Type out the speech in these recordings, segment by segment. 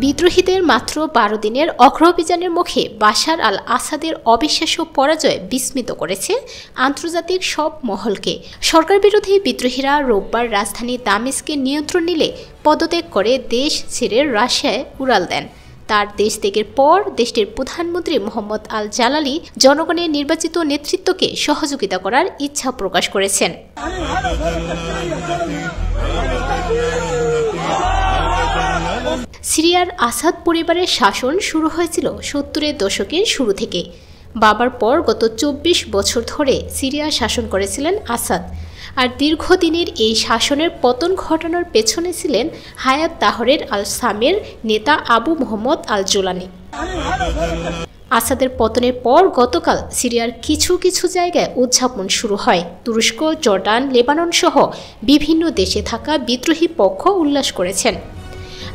বিদ্রোহীদের মাত্র ১২ দিনের অগ্রঅভিযানের মুখে বাশার আল আসাদের অবিশ্বাস্য পরাজয় বিস্মিত করেছে আন্তর্জাতিক সব মহলকে। সরকার বিরোধী বিদ্রোহীরা রোববার রাজধানী দামেস্কে নিয়ন্ত্রণ নিলে পদত্যাগ করে দেশ ছেড়ে রাশিয়ায় উড়াল দেন। তার দেশ ত্যাগের পর দেশটির প্রধানমন্ত্রী মোহাম্মদ আল জালালি জনগণের নির্বাচিত নেতৃত্বকে সহযোগিতা করার ইচ্ছা প্রকাশ করেছেন। সিরিয়ার আসাদ পরিবারের শাসন শুরু হয়েছিল ৭০-এর দশকের শুরু থেকে। বাবার পর গত ২৪ বছর ধরে সিরিয়া শাসন করেছিলেন আসাদ। আর দীর্ঘদিনের এই শাসনের পতন ঘটানোর পেছনে ছিলেন হায়াত তাহরির আল শামের নেতা আবু মোহাম্মদ আল জোলানি। আসাদের পতনের পর গতকাল সিরিয়ার কিছু কিছু জায়গায় উদযাপন শুরু হয়। তুরস্ক, জর্ডান, লেবানন সহ বিভিন্ন দেশে থাকা বিদ্রোহী পক্ষ উল্লাস করেছেন।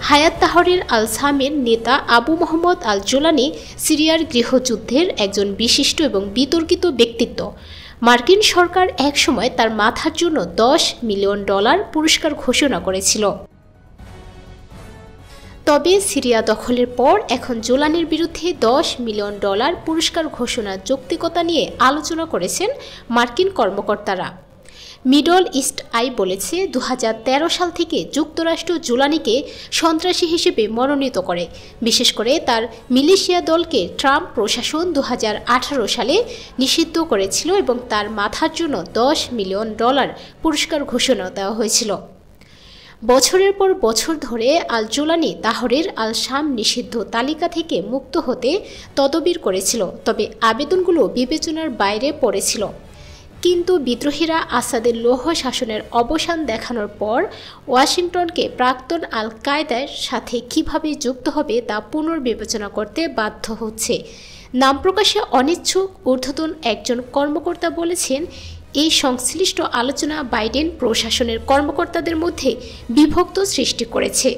হায়াত তাহরির আল শামের নেতা আবু মোহাম্মদ আল জোলানি সিরিয়ার গৃহযুদ্ধের একজন বিশিষ্ট এবং বিতর্কিত ব্যক্তিত্ব। মার্কিন সরকার একসময় তার মাথার জন্য $10 মিলিয়ন পুরস্কার ঘোষণা করেছিল। তবে সিরিয়া দখলের পর এখন জোলানির বিরুদ্ধে $10 মিলিয়ন পুরস্কার ঘোষণার যৌক্তিকতা নিয়ে আলোচনা করেছেন মার্কিন কর্মকর্তারা। মিডল ইস্ট আই বলেছে ২০১৩ সাল থেকে যুক্তরাষ্ট্র জোলানিকে সন্ত্রাসী হিসেবে মনোনীত করে। বিশেষ করে তার মিলিশিয়া দলকে ট্রাম্প প্রশাসন ২০১৮ সালে নিষিদ্ধ করেছিল এবং তার মাথার জন্য $10 মিলিয়ন পুরস্কার ঘোষণা দেওয়া হয়েছিল। বছরের পর বছর ধরে আল জোলানি তাহরির আল শাম নিষিদ্ধ তালিকা থেকে মুক্ত হতে তদবির করেছিল, তবে আবেদনগুলো বিবেচনার বাইরে পড়েছিল। কিন্তু বিদ্রোহীরা আসাদের লৌহ শাসনের অবসান দেখানোর পর ওয়াশিংটনকে প্রাক্তন আল কায়দার সাথে কিভাবে যুক্ত হবে তা পুনর্বিবেচনা করতে বাধ্য হচ্ছে। নাম প্রকাশে অনিচ্ছুক ঊর্ধ্বতন একজন কর্মকর্তা বলেছেন, এই সংশ্লিষ্ট আলোচনা বাইডেন প্রশাসনের কর্মকর্তাদের মধ্যে বিভক্ত সৃষ্টি করেছে।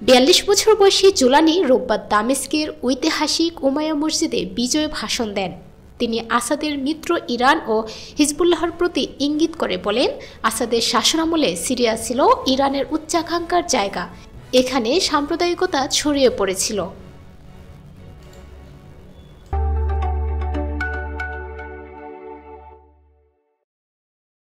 ৪২ বছর বয়সী জোলানি রোববার দামেস্কের ঐতিহাসিক উমাইয়া মসজিদে বিজয় ভাষণ দেন। তিনি আসাদের মিত্র ইরান ও হিজবুল্লাহর প্রতি ইঙ্গিত করে বলেন, আসাদের শাসনামলে সিরিয়া ছিল ইরানের উচ্চাকাঙ্ক্ষার জায়গা। এখানে সাম্প্রদায়িকতা ছড়িয়ে পড়েছিল।